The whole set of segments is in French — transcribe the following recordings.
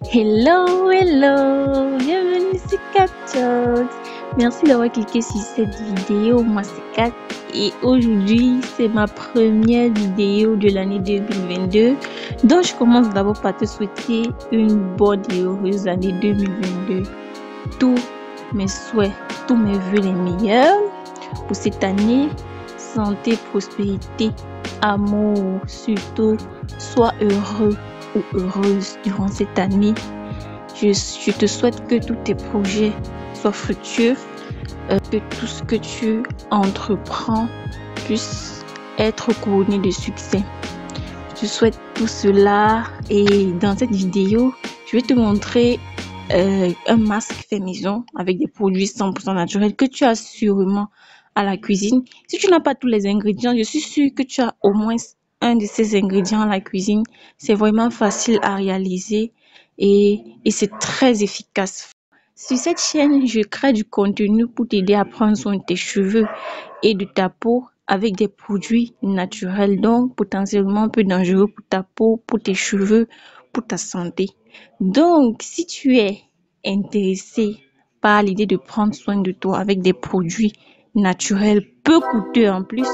Hello, hello, bienvenue sur CapTalks. Merci d'avoir cliqué sur cette vidéo. Moi, c'est Kat et aujourd'hui, c'est ma première vidéo de l'année 2022. Donc, je commence d'abord par te souhaiter une bonne et heureuse année 2022. Tous mes souhaits, tous mes vœux les meilleurs pour cette année. Santé, prospérité, amour, surtout, sois heureux ou heureuse durant cette année. Je te souhaite que tous tes projets soient fructueux, que tout ce que tu entreprends puisse être couronné de succès. Je te souhaite tout cela et dans cette vidéo, je vais te montrer un masque fait maison avec des produits 100% naturels que tu as sûrement à la cuisine. Si tu n'as pas tous les ingrédients, je suis sûre que tu as au moins un de ces ingrédients à la cuisine. C'est vraiment facile à réaliser et c'est très efficace. Sur cette chaîne, je crée du contenu pour t'aider à prendre soin de tes cheveux et de ta peau avec des produits naturels, donc potentiellement peu dangereux pour ta peau, pour tes cheveux, pour ta santé. Donc, si tu es intéressé par l'idée de prendre soin de toi avec des produits naturels peu coûteux en plus,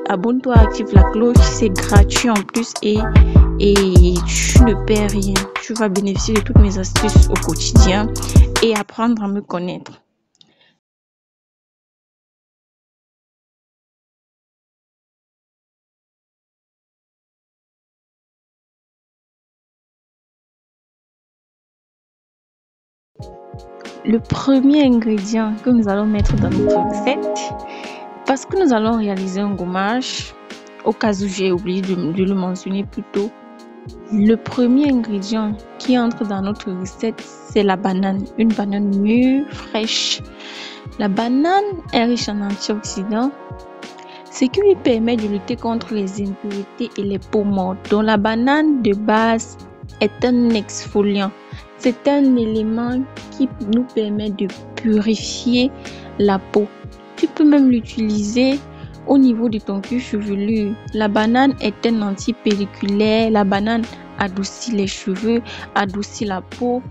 abonne-toi, active la cloche, c'est gratuit en plus et tu ne perds rien. Tu vas bénéficier de toutes mes astuces au quotidien et apprendre à me connaître. Le premier ingrédient que nous allons mettre dans notre recette, parce que nous allons réaliser un gommage, au cas où j'ai oublié de le mentionner plus tôt, le premier ingrédient qui entre dans notre recette, c'est la banane. Une banane mûre, fraîche. La banane est riche en antioxydants, ce qui lui permet de lutter contre les impuretés et les peaux mortes. Donc la banane de base est un exfoliant. C'est un élément qui nous permet de purifier la peau. Tu peux même l'utiliser au niveau de ton cuir chevelu. La banane est un antipelliculaire. La banane adoucit les cheveux, adoucit la peau.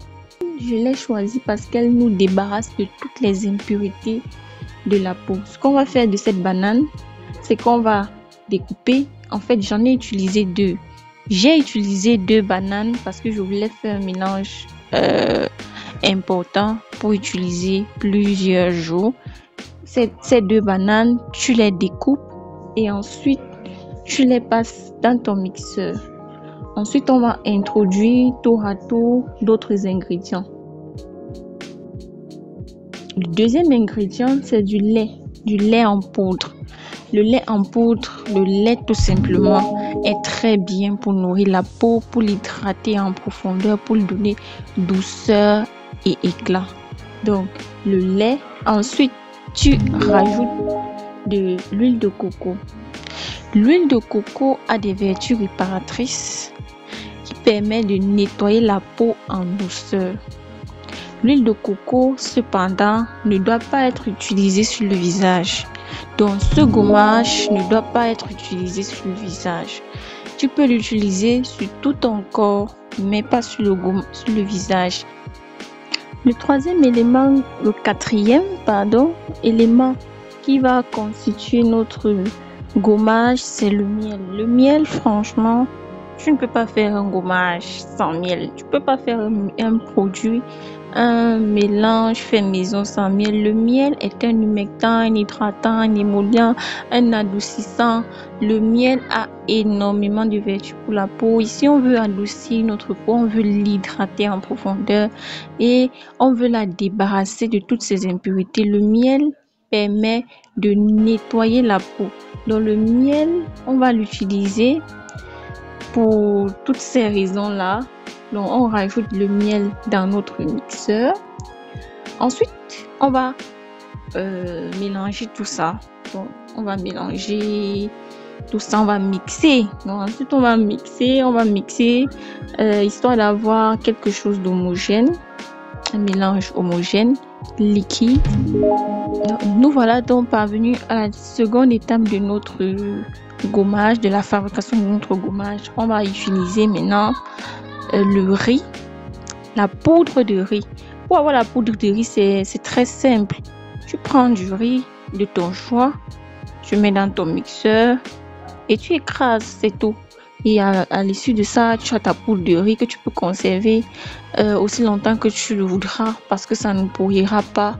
Je l'ai choisie parce qu'elle nous débarrasse de toutes les impuretés de la peau. Ce qu'on va faire de cette banane, c'est qu'on va découper. En fait, j'en ai utilisé deux. J'ai utilisé deux bananes parce que je voulais faire un mélange important pour utiliser plusieurs jours. Ces deux bananes, tu les découpes et ensuite tu les passes dans ton mixeur. Ensuite, on va introduire tour à tour d'autres ingrédients. Le deuxième ingrédient, c'est du lait en poudre. Le lait en poudre, le lait tout simplement, est très bien pour nourrir la peau, pour l'hydrater en profondeur, pour lui donner douceur et éclat. Donc, le lait. Ensuite, tu rajoutes de l'huile de coco. L'huile de coco a des vertus réparatrices qui permettent de nettoyer la peau en douceur. L'huile de coco, cependant, ne doit pas être utilisée sur le visage. Donc, ce gommage ne doit pas être utilisé sur le visage. Tu peux l'utiliser sur tout ton corps, mais pas sur le visage. Le quatrième élément qui va constituer notre gommage, c'est le miel. Le miel, franchement, tu ne peux pas faire un gommage sans miel. Tu ne peux pas faire un produit, un mélange fait maison sans miel. Le miel est un humectant, un hydratant, un émollient, un adoucissant. Le miel a énormément de vertus pour la peau. Ici, on veut adoucir notre peau, on veut l'hydrater en profondeur et on veut la débarrasser de toutes ces impuretés. Le miel permet de nettoyer la peau. Donc le miel, on va l'utiliser pour toutes ces raisons-là. Donc on rajoute le miel dans notre mixeur. Ensuite, on va mélanger tout ça. Donc on va mélanger tout ça, on va mixer. Donc ensuite on va mixer histoire d'avoir quelque chose d'homogène, un mélange homogène, liquide. Nous voilà donc parvenus à la seconde étape de notre gommage, de la fabrication de notre gommage. On va utiliser maintenant le riz. la poudre de riz. Pour avoir la poudre de riz, c'est très simple. Tu prends du riz de ton choix, tu mets dans ton mixeur et tu écrases, c'est tout. Et à l'issue de ça, tu as ta poudre de riz que tu peux conserver aussi longtemps que tu le voudras parce que ça ne pourrira pas,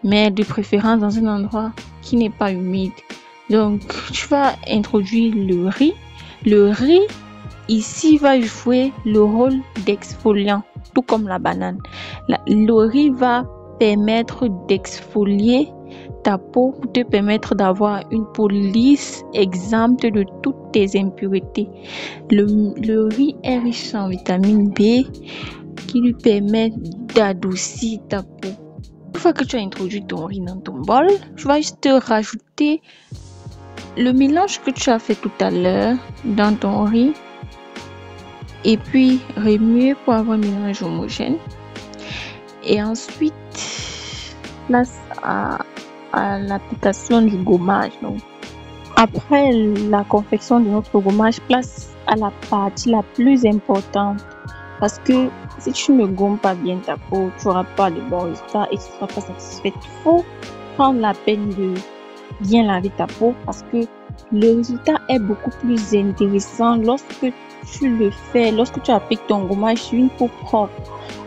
mais de préférence dans un endroit qui n'est pas humide. Donc, tu vas introduire le riz. Le riz, ici, va jouer le rôle d'exfoliant, tout comme la banane. Le riz va permettre d'exfolier ta peau pour te permettre d'avoir une peau lisse, exempte de toutes tes impuretés. Le riz est riche en vitamine B qui lui permet d'adoucir ta peau. Une fois que tu as introduit ton riz dans ton bol, tu vas juste rajouter le mélange que tu as fait tout à l'heure dans ton riz et puis remuer pour avoir un mélange homogène. Et ensuite, place à l'application du gommage. Donc, après la confection de notre gommage, place à la partie la plus importante. Parce que si tu ne gommes pas bien ta peau, tu n'auras pas de bons résultats et tu ne seras pas satisfait. Il faut prendre la peine de bien laver ta peau parce que le résultat est beaucoup plus intéressant lorsque tu le fais, lorsque tu appliques ton gommage sur une peau propre.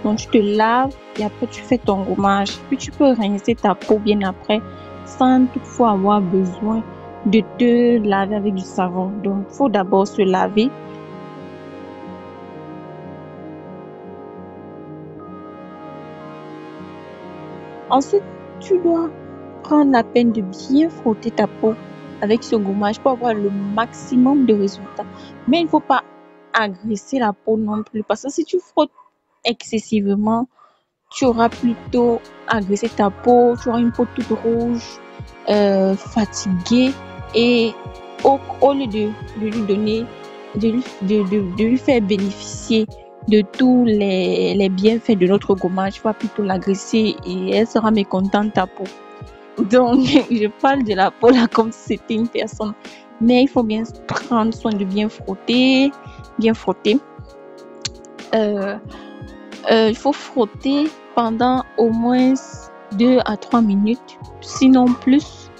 Donc, tu te laves et après tu fais ton gommage. Puis tu peux rincer ta peau bien après sans toutefois avoir besoin de te laver avec du savon. Donc, il faut d'abord se laver. Ensuite, tu dois prendre la peine de bien frotter ta peau avec ce gommage pour avoir le maximum de résultats. Mais il ne faut pas agresser la peau non plus parce que si tu frottes excessivement, tu auras plutôt agressé ta peau, tu auras une peau toute rouge, fatiguée et au lieu de lui donner, de lui faire bénéficier de tous les bienfaits de notre gommage, tu vas plutôt l'agresser et elle sera mécontente ta peau. Donc, je parle de la peau là comme si c'était une personne. Mais il faut bien prendre soin de bien frotter. Bien frotter. Il faut frotter pendant au moins 2 à 3 minutes, sinon plus.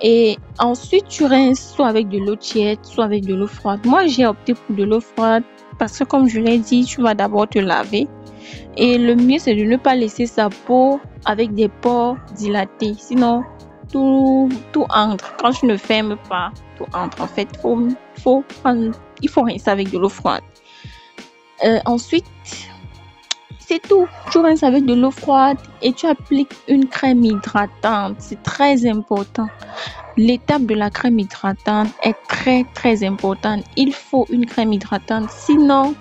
Et ensuite, tu rinces soit avec de l'eau tiède, soit avec de l'eau froide. Moi, j'ai opté pour de l'eau froide parce que comme je l'ai dit, tu vas d'abord te laver. Et le mieux, c'est de ne pas laisser sa peau avec des pores dilatés. Sinon, tout entre. Quand tu ne fermes pas, tout entre. En fait, il faut rincer avec de l'eau froide. Ensuite, c'est tout. Tu rinces avec de l'eau froide et tu appliques une crème hydratante. C'est très important. L'étape de la crème hydratante est très, très importante. Il faut une crème hydratante. Sinon,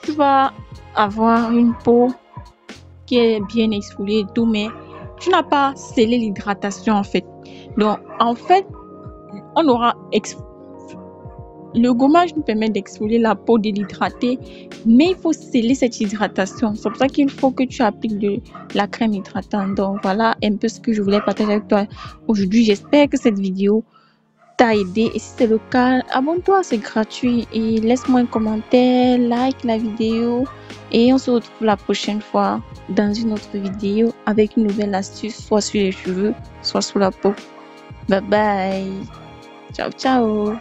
tu vas avoir une peau qui est bien exfoliée et tout, mais tu n'as pas scellé l'hydratation en fait. Donc, en fait, on aura le gommage nous permet d'exfolier la peau, de l'hydrater, mais il faut sceller cette hydratation. C'est pour ça qu'il faut que tu appliques de la crème hydratante. Donc, voilà un peu ce que je voulais partager avec toi aujourd'hui. J'espère que cette vidéo t'a aidé et si c'est le cas, abonne-toi, c'est gratuit et laisse-moi un commentaire, like la vidéo et on se retrouve la prochaine fois dans une autre vidéo avec une nouvelle astuce, soit sur les cheveux, soit sur la peau. Bye bye, ciao ciao.